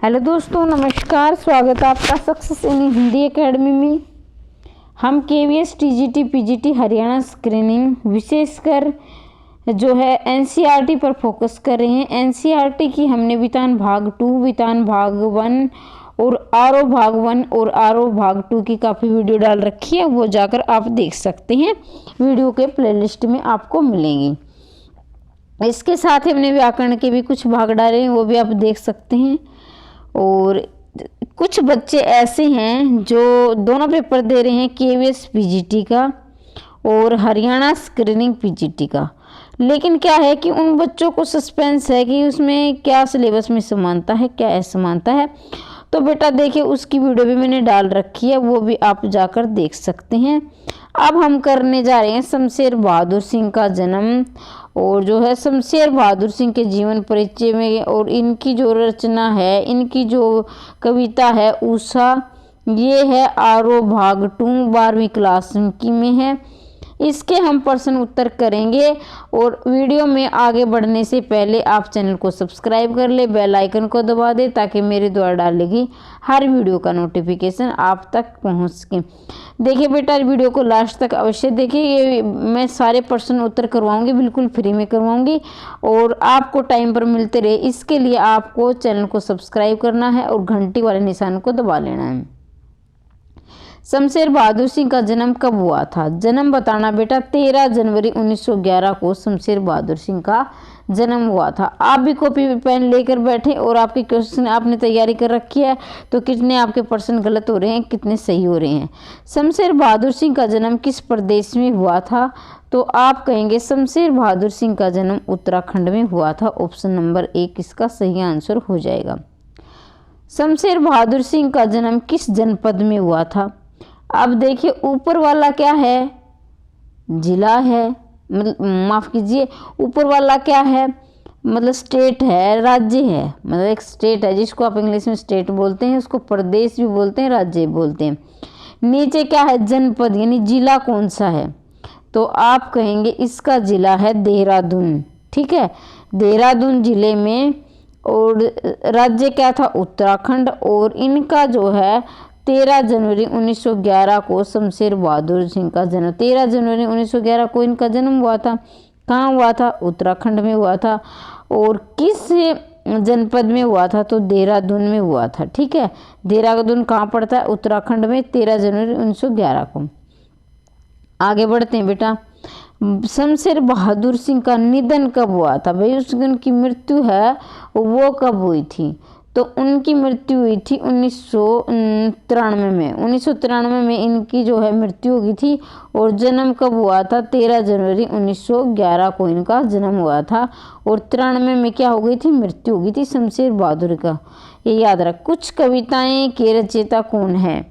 Hello दोस्तों, नमस्कार। स्वागत है आपका सक्सेस इन हिंदी एकेडमी में। हम KVS TGT PGT Haryana screening विशेषकर जो है एनसीईआरटी पर फोकस कर रहे हैं। एनसीईआरटी की हमने वितान भाग 2, वितान भाग 1 और आरओ भाग 1 और आरओ भाग 2 की काफ़ी वीडियो डाल रखी है, वो जाकर आप देख सकते हैं। वीडियो के प्लेलिस्ट में आपको मिलेंगी। इसके साथ ही हमने व्याकरण के भी कुछ भाग डाले हैं, वो भी आप देख सकते हैं। और कुछ बच्चे ऐसे हैं जो दोनों पेपर दे रहे हैं, केवीएस पीजीटी का और हरियाणा स्क्रीनिंग पीजीटी का। लेकिन क्या है कि उन बच्चों को सस्पेंस है कि उसमें क्या सिलेबस में समानता है, क्या असमानता है। तो बेटा देखिए, उसकी वीडियो भी मैंने डाल रखी है, वो भी आप जाकर देख सकते हैं। अब हम करने जा रहे हैं शमशेर बहादुर सिंह का जन्म, और जो है शमशेर बहादुर सिंह के जीवन परिचय में, और इनकी जो रचना है, इनकी जो कविता है उषा, ये है आरओ भाग 2 12वीं क्लास की में है। इसके हम प्रश्न उत्तर करेंगे। और वीडियो में आगे बढ़ने से पहले आप चैनल को सब्सक्राइब कर ले, बेल आइकन को दबा दे, ताकि मेरे द्वारा डाली गई हर वीडियो का नोटिफिकेशन आप तक पहुंच सके। देखिए बेटा, वीडियो को लास्ट तक अवश्य देखिए। ये मैं सारे प्रश्न उत्तर करवाऊंगी, बिल्कुल फ्री में करवाऊंगी और आपको टाइम पर मिलते रहे। इसके लिए आपको चैनल को सब्सक्राइब करना है और घंटी वाले निशान को दबा लेना है। शमशेर बहादुर सिंह का जन्म कब हुआ था? जन्म बताना बेटा। 13 जनवरी 1911 को शमशेर बहादुर सिंह का जन्म हुआ था। आप भी कॉपी पेन लेकर बैठे और आपके क्वेश्चन आपने तैयारी कर रखी है, तो कितने आपके प्रश्न गलत हो रहे हैं, कितने सही हो रहे हैं। शमशेर बहादुर सिंह का जन्म किस प्रदेश में हुआ था? तो आप कहेंगे शमशेर बहादुर सिंह का जन्म उत्तराखंड में हुआ था। ऑप्शन नंबर 1 इसका सही आंसर हो जाएगा। शमशेर बहादुर सिंह का जन्म किस जनपद में हुआ था? अब देखिए, ऊपर वाला क्या है? जिला है, माफ कीजिए, ऊपर वाला क्या है? मतलब स्टेट है, राज्य है। मतलब एक स्टेट है जिसको आप इंग्लिश में स्टेट बोलते हैं, उसको प्रदेश भी बोलते हैं, राज्य बोलते हैं। नीचे क्या है? जनपद, यानी जिला कौन सा है? तो आप कहेंगे इसका जिला है देहरादून। ठीक है, देहरादून जिले में। और राज्य क्या था? उत्तराखंड। और इनका जो है 13 जनवरी 1911 को शमशेर बहादुर सिंह का जन्म, 13 जनवरी 1911 को इनका जन्म हुआ था। कहाँ हुआ था? उत्तराखंड में हुआ था। और किस जनपद में हुआ था? तो देहरादून में हुआ था। ठीक है, देहरादून कहाँ पड़ता है? उत्तराखंड में। 13 जनवरी 1911 को। आगे बढ़ते हैं बेटा। शमशेर बहादुर सिंह का निधन कब हुआ था? भाई उनकी मृत्यु है वो कब हुई थी? तो उनकी मृत्यु हुई थी 1993 में। 1993 में इनकी जो है मृत्यु हुई थी। और जन्म कब हुआ था? 13 जनवरी 1911 को इनका जन्म हुआ था। और 93 में क्या हो गई थी? मृत्यु हो गई थी शमशेर बहादुर का। ये याद रख। कुछ कविताएं के रचयिता कौन है?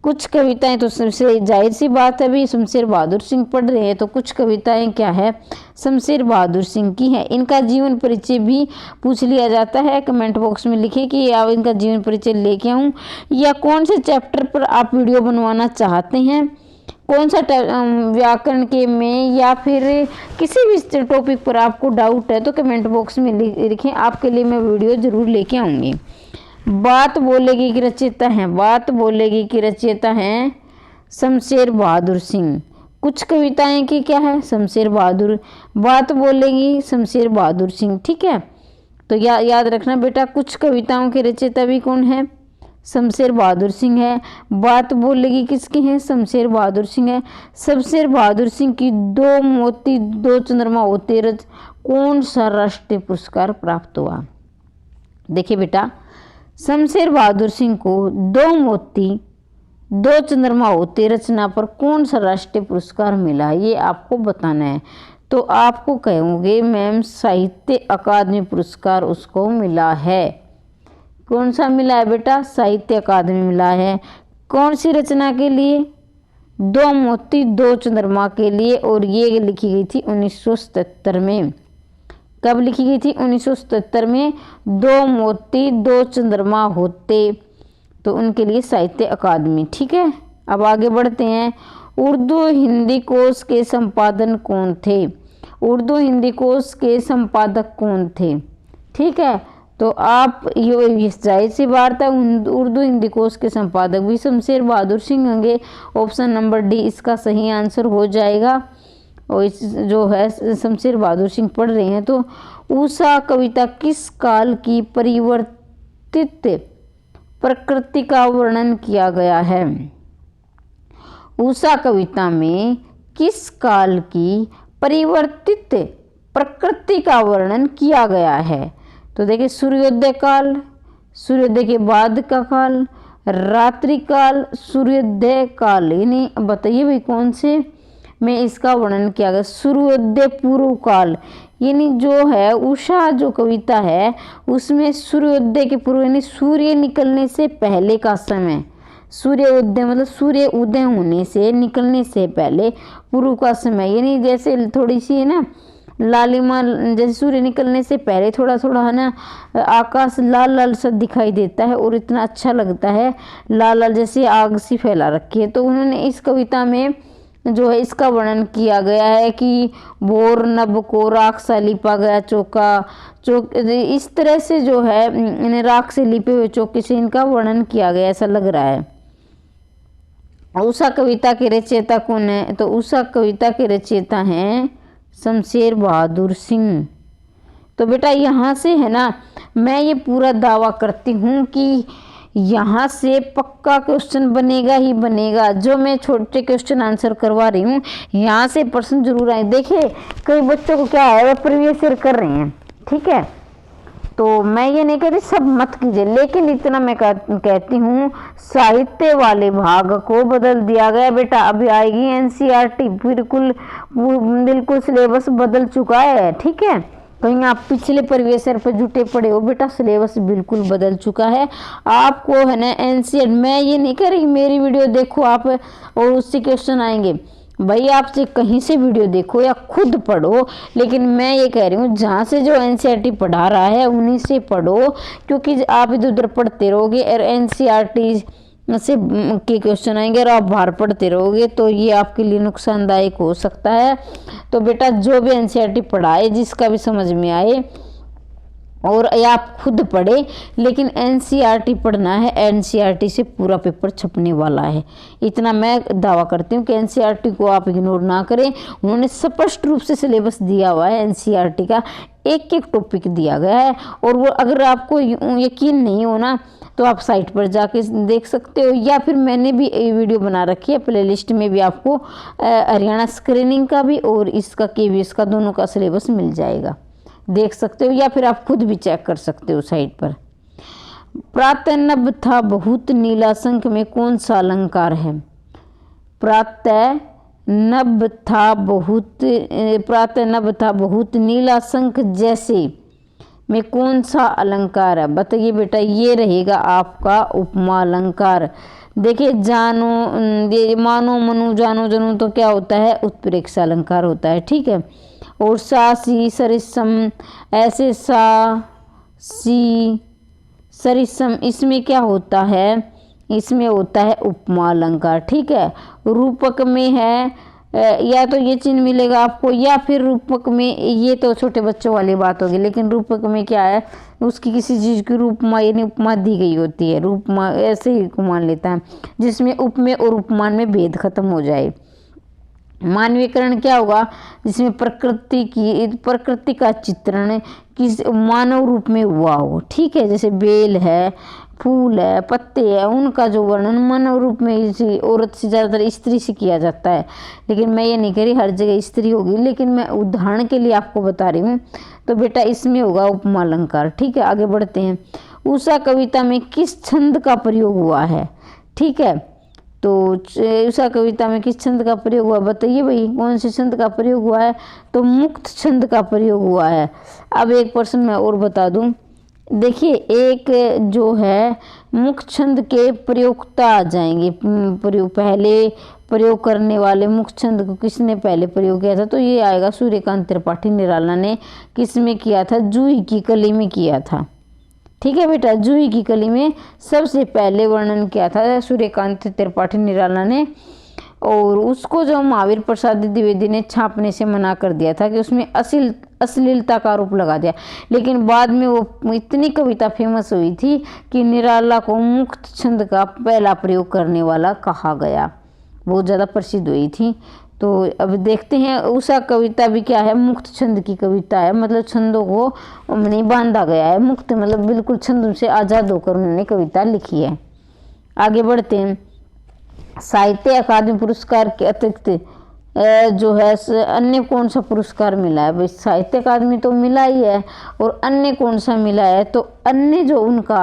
कुछ कविताएं तो सबसे जाहिर सी बात है, भी शमशेर बहादुर सिंह पढ़ रहे हैं तो कुछ कविताएं क्या है? शमशेर बहादुर सिंह की है। इनका जीवन परिचय भी पूछ लिया जाता है। कमेंट बॉक्स में लिखिए कि आप इनका जीवन परिचय लेके आऊँ, या कौन से चैप्टर पर आप वीडियो बनवाना चाहते हैं, कौन सा व्याकरण के में, या फिर किसी भी टॉपिक पर आपको डाउट है तो कमेंट बॉक्स में लिखें। आपके लिए मैं वीडियो जरूर लेके आऊँगी। बात बोलेगी की रचयिता हैं, बात बोलेगी की रचयिता हैं शमशेर बहादुर सिंह। कुछ कविताएं की क्या है? शमशेर बहादुर। बात बोलेगी शमशेर बहादुर सिंह। ठीक है, तो याद रखना बेटा, कुछ कविताओं के रचयिता भी कौन है? शमशेर बहादुर सिंह है। बात बोलेगी किसकी है? शमशेर बहादुर सिंह है। शमशेर बहादुर सिंह की 2 मोती 2 चंद्रमा होते रच कौन सा राष्ट्रीय पुरस्कार प्राप्त हुआ? देखिए बेटा, शमशेर बहादुर सिंह को 2 मोती 2 चंद्रमा होते रचना पर कौन सा राष्ट्रीय पुरस्कार मिला, ये आपको बताना है। तो आपको कहोगे मैम साहित्य अकादमी पुरस्कार उसको मिला है। कौन सा मिला है बेटा? साहित्य अकादमी मिला है। कौन सी रचना के लिए? 2 मोती 2 चंद्रमा के लिए। और ये लिखी गई थी 1977 में। कब लिखी गई थी? 1977 में। 2 मोती 2 चंद्रमा होते, तो उनके लिए साहित्य अकादमी। ठीक है, अब आगे बढ़ते हैं। उर्दू हिंदी कोश के संपादन कौन थे? उर्दू हिंदी कोश के संपादक कौन थे? ठीक है, तो आप ये जाहिर सी बात है उर्दू हिंदी कोर्स के संपादक भी शमशेर बहादुर सिंह होंगे। ऑप्शन नंबर डी इसका सही आंसर हो जाएगा। और इस जो है शमशेर बहादुर सिंह पढ़ रहे हैं। तो उषा कविता किस काल की परिवर्तित प्रकृति का वर्णन किया गया है? उषा कविता में किस काल की परिवर्तित प्रकृति का वर्णन किया गया है? तो देखिए सूर्योदय काल, सूर्योदय के बाद का काल, रात्रि काल, सूर्योदय काल, यानी बताइए भाई कौन से में इसका वर्णन किया गया? सूर्योदय पूर्व काल, यानी जो है उषा जो कविता है उसमें सूर्योदय के पूर्व यानी सूर्य निकलने से पहले का समय, सूर्योदय मतलब सूर्य उदय होने से निकलने से पहले पूर्व का समय, यानी जैसे थोड़ी सी है ना लालिमा, जैसे सूर्य निकलने से पहले थोड़ा थोड़ा है ना आकाश लाल लाल सा दिखाई देता है और इतना अच्छा लगता है, लाल लाल जैसे आग सी फैला रखी है। तो उन्होंने इस कविता में जो है इसका वर्णन किया गया है कि भोर नभ को राख सा लिपा गया चौका, इस तरह से जो है इन्हें राख से लिपे हुए चौके से इनका वर्णन किया गया ऐसा लग रहा है। उषा कविता के रचयिता कौन है? तो उषा कविता के रचयिता हैं शमशेर बहादुर सिंह। तो बेटा यहाँ से है ना मैं ये पूरा दावा करती हूँ कि यहाँ से पक्का क्वेश्चन बनेगा ही बनेगा। जो मैं छोटे क्वेश्चन आंसर करवा रही हूँ यहाँ से प्रश्न जरूर आए। देखिए कई बच्चों को क्या है वह प्रीवियस ईयर कर रहे हैं, ठीक है, तो मैं ये नहीं कहती सब मत कीजिए, लेकिन इतना मैं कहती हूँ साहित्य वाले भाग को बदल दिया गया बेटा। अभी आएगी एनसीईआरटी, बिल्कुल सिलेबस बदल चुका है, ठीक है। कहीं आप पिछले प्रीवियस ईयर पर जुटे पड़े हो बेटा, सिलेबस बिल्कुल बदल चुका है। आपको है ना एनसीईआरटी, मैं ये नहीं कह रही मेरी वीडियो देखो आप और उससे क्वेश्चन आएंगे, भाई आपसे कहीं से वीडियो देखो या खुद पढ़ो, लेकिन मैं ये कह रही हूँ जहाँ से जो एनसीईआरटी पढ़ा रहा है उन्हीं से पढ़ो, क्योंकि आप इधर उधर पढ़ते रहोगे और एनसीईआरटी से के क्वेश्चन आएंगे और आप बाहर पढ़ते रहोगे तो ये आपके लिए नुकसानदायक हो सकता है। तो बेटा जो भी एनसीईआरटी पढ़ाए जिसका भी समझ में आए और या आप खुद पढ़े, लेकिन एनसीईआरटी पढ़ना है, एनसीईआरटी से पूरा पेपर छपने वाला है। इतना मैं दावा करती हूँ कि एनसीईआरटी को आप इग्नोर ना करें। उन्होंने स्पष्ट रूप से सिलेबस दिया हुआ है, एनसीईआरटी का एक एक टॉपिक दिया गया है। और वो अगर आपको यकीन नहीं हो ना तो आप साइट पर जाके देख सकते हो, या फिर मैंने भी वीडियो बना रखी है प्लेलिस्ट में भी आपको हरियाणा स्क्रीनिंग का भी और इसका केवीएस का दोनों का सिलेबस मिल जाएगा, देख सकते हो, या फिर आप खुद भी चेक कर सकते हो साइट पर। प्रातः नभ था बहुत नीला शंख में कौन सा अलंकार है? प्रातः नभ था बहुत नीला शंख जैसे में कौन सा अलंकार है? बताइए बेटा, ये रहेगा आपका उपमा अलंकार। देखिए मानो मनु जानो जनू तो क्या होता है? उत्प्रेक्षा अलंकार होता है, ठीक है। और सा सी सरिसम ऐसे सा सी सरिसम इसमें क्या होता है? इसमें होता है उपमा अलंकार, ठीक है। रूपक में है या तो ये चिन्ह मिलेगा आपको, या फिर रूपक में, ये तो छोटे बच्चों वाली बात होगी, लेकिन रूपक में क्या है उसकी किसी चीज़ की रूपमा यानी उपमा दी गई होती है। रूपमा ऐसे ही को मान लेता है जिसमें उप में और उपमान में भेद खत्म हो जाए। मानवीकरण क्या होगा? जिसमें प्रकृति का चित्रण किस मानव रूप में हुआ हो, ठीक है। जैसे बेल है, फूल है, पत्ते हैं, उनका जो वर्णन मानव रूप में इसी औरत से ज़्यादातर स्त्री से किया जाता है। लेकिन मैं ये नहीं कह रही हर जगह स्त्री होगी, लेकिन मैं उदाहरण के लिए आपको बता रही हूँ। तो बेटा इसमें होगा उपमा अलंकार, ठीक है। आगे बढ़ते हैं। उषा कविता में किस छंद का प्रयोग हुआ है? ठीक है, तो उषा कविता में किस छंद का प्रयोग हुआ? बताइए भाई कौन से छंद का प्रयोग हुआ है? तो मुक्त छंद का प्रयोग हुआ है। अब एक प्रश्न मैं और बता दूं, देखिए एक जो है मुक्त छंद के प्रयोक्ता आ जाएंगे, पहले प्रयोग करने वाले मुक्त छंद को किसने पहले प्रयोग किया था? तो ये आएगा सूर्यकांत त्रिपाठी निराला ने। किस में किया था? जूही की कली में किया था, ठीक है बेटा। जूही की कली में सबसे पहले वर्णन किया था सूर्यकांत त्रिपाठी निराला ने, और उसको जो महावीर प्रसाद द्विवेदी ने छापने से मना कर दिया था कि उसमें अश्लीलता का आरोप लगा दिया। लेकिन बाद में वो इतनी कविता फेमस हुई थी कि निराला को मुक्त छंद का पहला प्रयोग करने वाला कहा गया, बहुत ज़्यादा प्रसिद्ध हुई थी। तो अब देखते हैं उषा कविता भी क्या है, मुक्त छंद की कविता है, मतलब छंदों को नहीं बांधा गया है, मुक्त मतलब बिल्कुल छंदों से आज़ाद होकर उन्होंने कविता लिखी है। आगे बढ़ते हैं। साहित्य अकादमी पुरस्कार के अतिरिक्त जो है अन्य कौन सा पुरस्कार मिला है? भाई साहित्य अकादमी तो मिला ही है, और अन्य कौन सा मिला है? तो अन्य जो उनका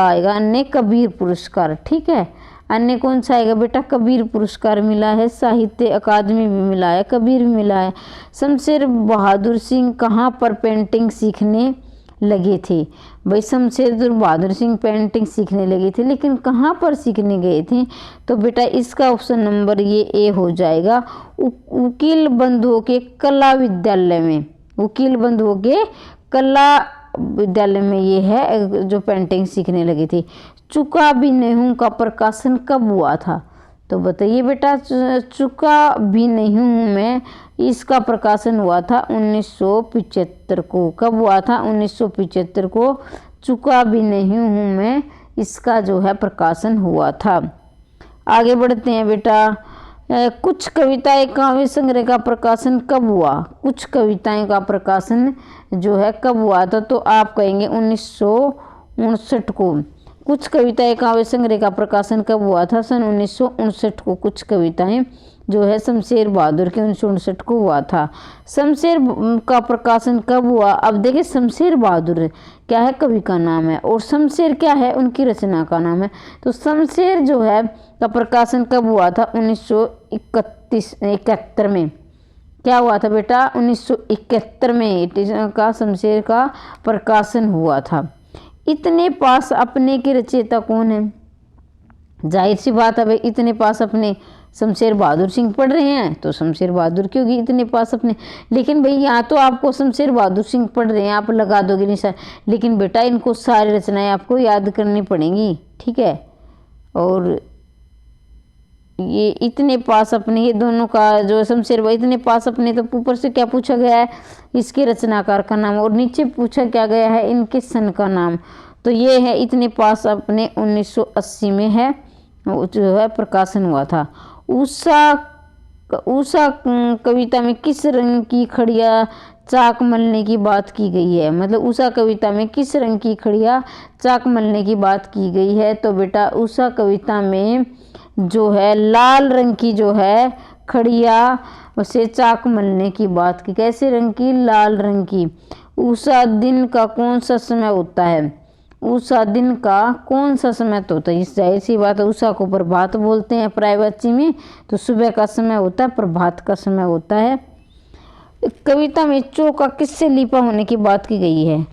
आएगा अन्य कबीर पुरस्कार। ठीक है, अन्य कौन सा आएगा बेटा? कबीर पुरस्कार मिला है, साहित्य अकादमी भी मिला है, कबीर भी मिला है। शमशेर बहादुर सिंह कहाँ पर पेंटिंग सीखने लगे थे? भाई शमशेर बहादुर सिंह पेंटिंग सीखने लगे थे, लेकिन कहाँ पर सीखने गए थे? तो बेटा इसका ऑप्शन नंबर ये ए हो जाएगा, वकील बंधुओं के कला विद्यालय में। वकील बंधुओं के कला विद्यालय में ये है जो पेंटिंग सीखने लगी थी। चुका भी नहीं हूँ का प्रकाशन कब हुआ था? तो बताइए बेटा, चुका भी नहीं हूँ मैं, इसका प्रकाशन हुआ था 1975 को। कब हुआ था? 1975 को चुका भी नहीं हूँ मैं, इसका जो है प्रकाशन हुआ था। आगे बढ़ते हैं बेटा। कुछ कविताएं काव्य संग्रह का प्रकाशन कब हुआ? कुछ कविताएं का प्रकाशन जो है कब हुआ था? तो आप कहेंगे 1959 को। कुछ कविताएं काव्य संग्रह का प्रकाशन कब हुआ था? सन 1959 को कुछ कविताएं जो है शमशेर बहादुर के 1959 को हुआ था। शमशेर का प्रकाशन कब हुआ? अब देखिए शमशेर बहादुर क्या है? कवि का नाम है, और शमशेर क्या है? उनकी रचना का नाम है। तो शमशेर जो है का प्रकाशन कब हुआ था? 1971 में। क्या हुआ था बेटा? 1971 में का शमशेर का प्रकाशन हुआ था। इतने पास अपने के रचयिता कौन है? जाहिर सी बात है भाई, इतने पास अपने शमशेर बहादुर सिंह पढ़ रहे हैं तो शमशेर बहादुर की होगी इतने पास अपने। लेकिन भाई यहाँ तो आपको शमशेर बहादुर सिंह पढ़ रहे हैं, आप लगा दोगे निशान, लेकिन बेटा इनको सारी रचनाएं आपको याद करनी पड़ेंगी। ठीक है, और ये इतने पास अपने, ये दोनों का जो शमशेर भाई इतने पास अपने, तो ऊपर से क्या पूछा गया है? इसके रचनाकार का नाम, और नीचे पूछा क्या गया है? इनके सन का नाम। तो ये है इतने पास अपने 1980 में है जो है प्रकाशन हुआ था। उषा कविता में किस रंग की खड़िया चाक मलने की बात की गई है? मतलब उषा कविता में किस रंग की खड़िया चाक मलने की बात की गई है? तो बेटा उषा कविता में जो है लाल रंग की जो है खड़िया उसे चाक मलने की बात की। कैसे रंग की? लाल रंग की। उषा दिन का कौन सा समय होता है? उषा दिन का कौन सा समय तो होता है? इस जाहिर सी बात है, उषा को प्रभात बोलते हैं प्रायवाची में, तो सुबह का समय होता है, प्रभात का समय होता है। कविता में चौका किससे लिपा होने की बात की गई है?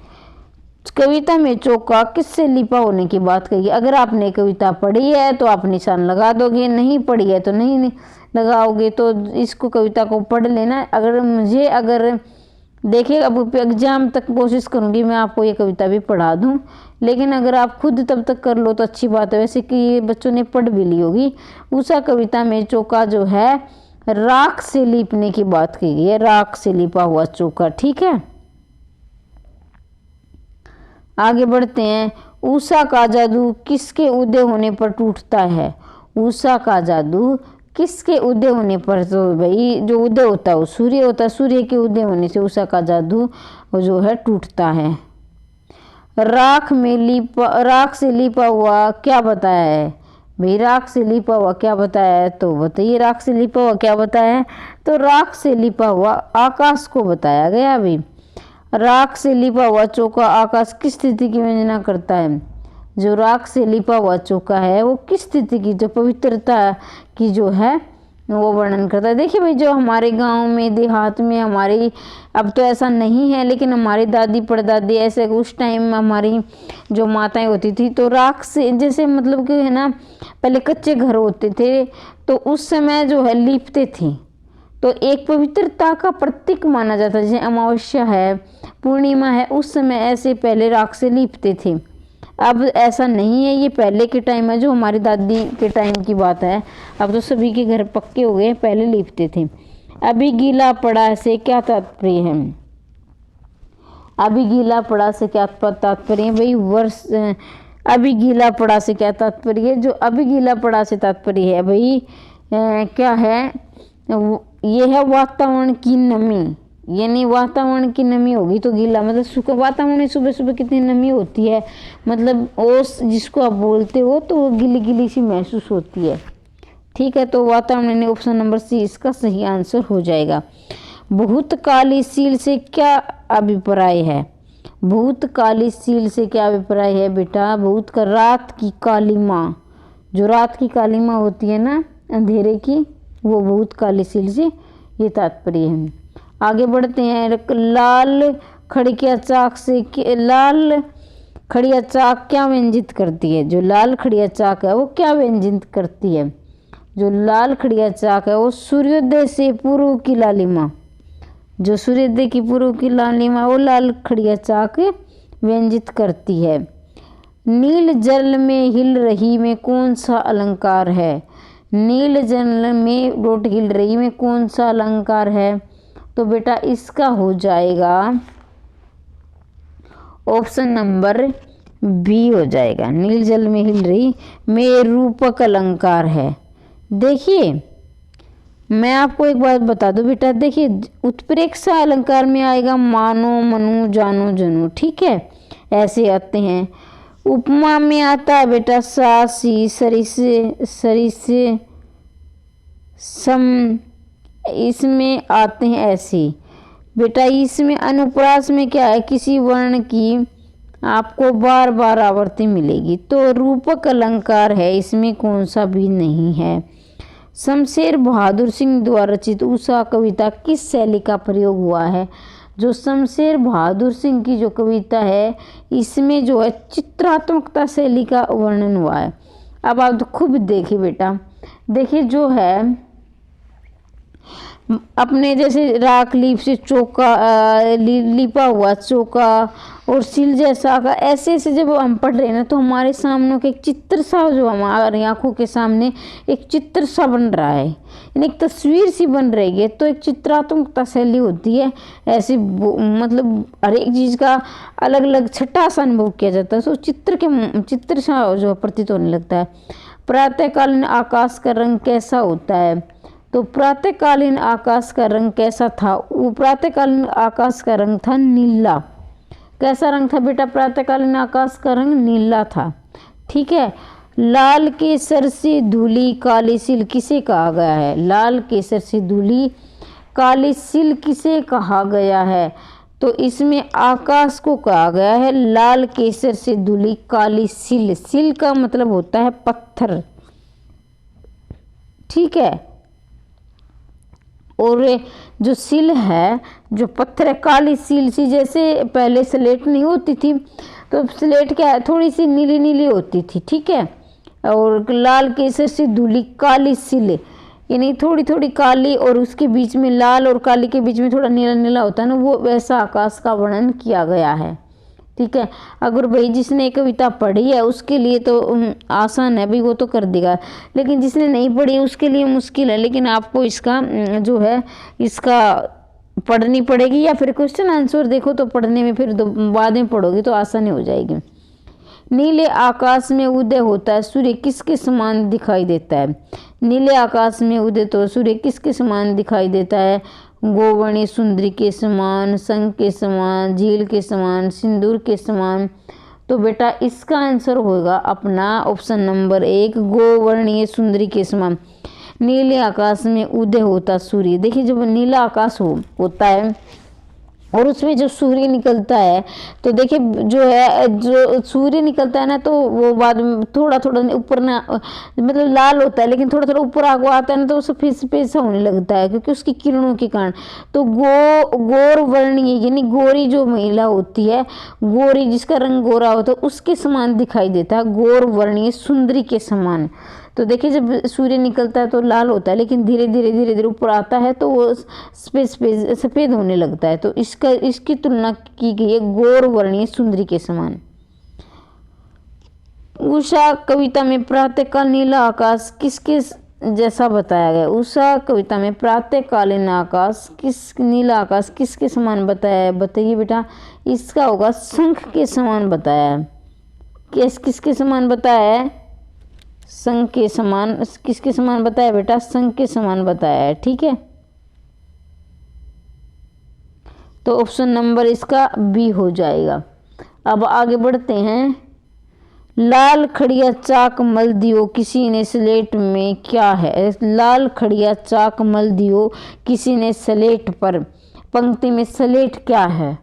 कविता में चौका किससे लिपा होने की बात कही? अगर आपने कविता पढ़ी है तो आप निशान लगा दोगे, नहीं पढ़ी है तो नहीं लगाओगे। तो इसको कविता को पढ़ लेना। अगर देखिए अब एग्जाम तक कोशिश करूंगी मैं आपको ये कविता भी पढ़ा दूं, लेकिन अगर आप खुद तब तक कर लो तो अच्छी बात है। वैसे कि ये बच्चों ने पढ़ भी ली होगी। उषा कविता में चौका जो है राख से लीपने की बात की गई है, राख से लिपा हुआ चौका। ठीक है, आगे बढ़ते हैं। उषा का जादू किसके उदय होने पर टूटता है? उषा का जादू किसके उदय होने पर? तो भाई जो उदय होता है वो सूर्य होता है, सूर्य के उदय होने से उषा का जादू जो है टूटता है। राख से लिपा हुआ क्या बताया है? भाई राख से लिपा हुआ क्या बताया है? तो बताइए राख से लिपा हुआ क्या बताया है? तो राख से लिपा हुआ आकाश को बताया गया। भाई राख से लिपा हुआ चौका आकाश किस स्थिति की वंदना करता है? जो राख से लिपा हुआ चौका है वो किस स्थिति की, जो पवित्रता की जो है वो वर्णन करता है। देखिए भाई जो हमारे गांव में देहात में हमारी, अब तो ऐसा नहीं है, लेकिन हमारी दादी परदादी ऐसे उस टाइम हमारी जो माताएं होती थी तो राख से, जैसे मतलब कि है ना पहले कच्चे घर होते थे तो उस समय जो है लीपते थे, तो एक पवित्रता का प्रतीक माना जाता है। जैसे अमावस्या है, पूर्णिमा है, उस समय ऐसे पहले राख से लीपते थे। अब ऐसा नहीं है, ये पहले के टाइम है, जो हमारी दादी के टाइम की बात है। अब तो सभी के घर पक्के हो गए, पहले लीपते थे। अभी गीला पड़ा से क्या तात्पर्य है? अभी गीला पड़ा से क्या तात्पर्य है भाई? वर्ष अभी गीला पड़ा से क्या तात्पर्य है? जो अभी गीला पड़ा से तात्पर्य है भाई क्या है? ये है वातावरण की नमी, यानी वातावरण की नमी होगी तो गीला, मतलब सूखा वातावरण में सुबह सुबह कितनी नमी होती है, मतलब ओस जिसको आप बोलते हो, तो वो गीली गीली सी महसूस होती है। ठीक है, तो वातावरण, ऑप्शन नंबर सी इसका सही आंसर हो जाएगा। भूतकालीशील से क्या अभिप्राय है? भूतकालीशील से क्या अभिप्राय है बेटा? भूत का रात की कालिमा, जो रात की कालिमा होती है ना अंधेरे की, वो भूतकालीशील से ये तात्पर्य है। आगे बढ़ते हैं। लाल खड़िया चाक से लाल खड़िया चाक क्या व्यंजित करती है? जो लाल खड़िया चाक है वो क्या व्यंजित करती है? जो लाल खड़िया चाक है वो सूर्योदय से पूर्व की लालिमा, जो सूर्योदय की पूर्व की लालिमा वो लाल खड़िया चाक व्यंजित करती है। नील जल में हिल रही में कौन सा अलंकार है? नील जल में डोट हिल रही में कौन सा अलंकार है? तो बेटा इसका हो जाएगा ऑप्शन नंबर बी हो जाएगा। नील जल में हिल रही में रूपक अलंकार है। देखिए मैं आपको एक बात बता दूं बेटा, देखिए उत्प्रेक्षा अलंकार में आएगा मानो मनु जानो जनु, ठीक है, ऐसे आते हैं। उपमा में आता है बेटा सासी सरिसे सरिसे सम, इसमें आते हैं ऐसे बेटा। इसमें अनुप्रास में क्या है? किसी वर्ण की आपको बार बार आवृत्ति मिलेगी, तो रूपक अलंकार है, इसमें कौन सा भी नहीं है। शमशेर बहादुर सिंह द्वारा रचित उषा कविता किस शैली का प्रयोग हुआ है? जो शमशेर बहादुर सिंह की जो कविता है इसमें जो है चित्रात्मकता शैली का वर्णन हुआ है। अब आप खुद देखिए बेटा, देखिए जो है अपने जैसे राख लीप से चौका लिपा हुआ चौका और सिल जैसा का, ऐसे ऐसे जब हम पढ़ रहे हैं ना तो हमारे सामने एक चित्र सा, जो हमारी आंखों के सामने एक चित्र सा बन रहा है, यानी एक तस्वीर सी बन रही है। तो एक चित्रात्मकता शैली होती है ऐसी, मतलब हर एक चीज़ का अलग अलग छठा सा अनुभव किया जाता है, तो चित्र सा जो प्रतीत होने लगता है। प्रातःकालीन आकाश का रंग कैसा होता है? तो प्रातःकालीन आकाश का रंग कैसा था? वो प्रातःकालीन आकाश का रंग था नीला। कैसा रंग था बेटा? प्रातःकालीन आकाश का रंग नीला था। ठीक है। लाल केसर से धुली काली सिल किसे कहा गया है? लाल केसर से धुली काली सिल किसे कहा गया है? तो इसमें आकाश को कहा गया है लाल केसर से धुली काली सिल। सिल का मतलब होता है पत्थर, ठीक है। और जो सिल है, जो पत्थर है, काली सिल सी, जैसे पहले स्लेट नहीं होती थी तो स्लेट क्या है, थोड़ी सी नीली नीली होती थी, ठीक है। और लाल केसर से धुली काली सिल, यानी थोड़ी थोड़ी काली और उसके बीच में लाल और काली के बीच में थोड़ा नीला नीला होता है ना, वो वैसा आकाश का वर्णन किया गया है, ठीक है। अगर भाई जिसने कविता पढ़ी है उसके लिए तो आसान है भाई, वो तो कर देगा, लेकिन जिसने नहीं पढ़ी उसके लिए मुश्किल है। लेकिन आपको इसका जो है इसका पढ़नी पड़ेगी, या फिर क्वेश्चन आंसर देखो तो पढ़ने में फिर बाद में पढ़ोगे तो आसानी हो जाएगी। नीले आकाश में उदय होता है सूर्य किसके समान दिखाई देता है? नीले आकाश में उदय तो सूर्य किसके समान दिखाई देता है? गोवर्णी सुंदरी के समान, शंख के समान, झील के समान, सिंदूर के समान। तो बेटा इसका आंसर होगा अपना ऑप्शन नंबर 1, गोवर्णीय सुंदरी के समान। नीले आकाश में उदय होता सूर्य, देखिए जब नीला आकाश होता है और उसमें जो सूर्य निकलता है, तो देखिए जो है जो सूर्य निकलता है ना, तो वो बाद में थोड़ा थोड़ा ऊपर ना, मतलब लाल होता है लेकिन थोड़ा थोड़ा ऊपर आगे आता है ना, तो वो सफेद सफेद सा होने लगता है क्योंकि उसकी किरणों के कारण। तो गौर वर्णीय यानी गोरी जो महिला होती है, गोरी जिसका रंग गोरा होता है उसके समान दिखाई देता है, गौर वर्णीय सुंदरी के समान। तो देखिए जब सूर्य निकलता है तो लाल होता है, लेकिन धीरे धीरे ऊपर आता है तो वो सफ़ेद होने लगता है। तो इसकी तुलना की गई है गौर वर्णीय सुंदरी के समान। उषा कविता में प्रातःकाल नीला आकाश किसके जैसा बताया गया। उषा कविता में प्रातःकालीन आकाश नीला आकाश किसके समान बताया है? बताइए बेटा। इसका होगा शंख के समान बताया है। किसके समान बताया है? शंख के समान। किसके समान बताया बेटा? शंख के समान बताया है। ठीक है, तो ऑप्शन नंबर इसका बी हो जाएगा। अब आगे बढ़ते हैं। लाल खड़िया चाक मल दियो किसी ने स्लेट में, क्या है? लाल खड़िया चाक मल दियो किसी ने स्लेट पर, पंक्ति में स्लेट क्या है?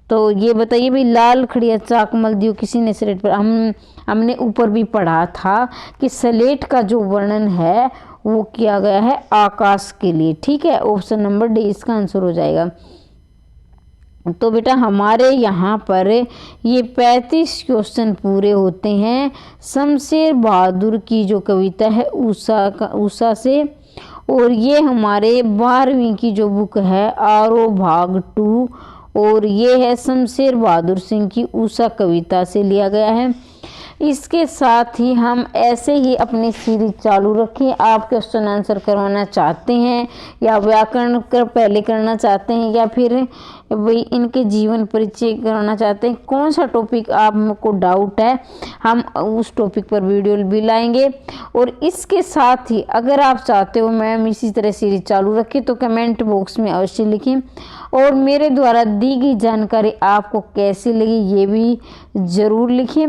तो ये बताइए भाई, लाल खड़िया चाक मल दियो किसी ने स्लेट पर। हमने ऊपर भी पढ़ा था कि स्लेट का जो वर्णन है वो किया गया है आकाश के लिए। ठीक है, ऑप्शन नंबर डी इसका आंसर हो जाएगा। तो बेटा हमारे यहाँ पर ये 35 क्वेश्चन पूरे होते हैं शमशेर बहादुर की जो कविता है उषा से। और ये हमारे 12वीं की जो बुक है आरो भाग 2, और ये है शमशेर बहादुर सिंह की उषा कविता से लिया गया है। इसके साथ ही हम ऐसे ही अपनी सीरीज चालू रखें। आप क्वेश्चन आंसर करवाना चाहते हैं या व्याकरण कर पहले करना चाहते हैं या फिर वही इनके जीवन परिचय करवाना चाहते हैं, कौन सा टॉपिक आपको डाउट है, हम उस टॉपिक पर वीडियो भी लाएंगे। और इसके साथ ही अगर आप चाहते हो मैम इसी तरह सीरीज चालू रखें तो कमेंट बॉक्स में अवश्य लिखें। और मेरे द्वारा दी गई जानकारी आपको कैसी लगी ये भी ज़रूर लिखें।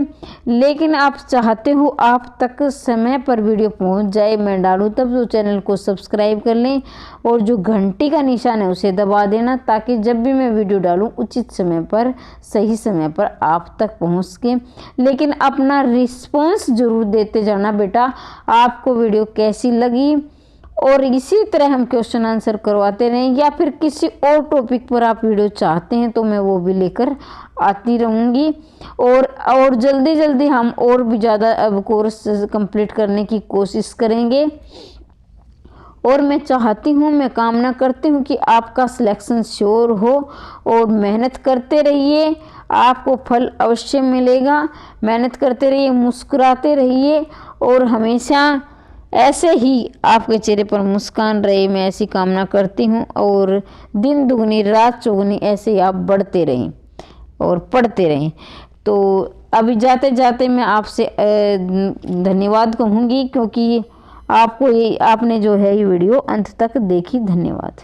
लेकिन आप चाहते हो आप तक समय पर वीडियो पहुंच जाए मैं डालूं तब तो चैनल को सब्सक्राइब कर लें और जो घंटी का निशान है उसे दबा देना, ताकि जब भी मैं वीडियो डालूं उचित समय पर सही समय पर आप तक पहुंच सके। लेकिन अपना रिस्पॉन्स ज़रूर देते जाना बेटा, आपको वीडियो कैसी लगी। और इसी तरह हम क्वेश्चन आंसर करवाते रहें, या फिर किसी और टॉपिक पर आप वीडियो चाहते हैं तो मैं वो भी लेकर आती रहूँगी। और जल्दी जल्दी हम और भी ज़्यादा अब कोर्स कंप्लीट करने की कोशिश करेंगे। और मैं चाहती हूँ, मैं कामना करती हूँ कि आपका सिलेक्शन श्योर हो और मेहनत करते रहिए, आपको फल अवश्य मिलेगा। मेहनत करते रहिए, मुस्कुराते रहिए और हमेशा ऐसे ही आपके चेहरे पर मुस्कान रहे, मैं ऐसी कामना करती हूँ। और दिन दुगनी रात चौगुनी ऐसे ही आप बढ़ते रहें और पढ़ते रहें। तो अभी जाते जाते मैं आपसे धन्यवाद कहूँगी, क्योंकि आपने जो है ये वीडियो अंत तक देखी। धन्यवाद।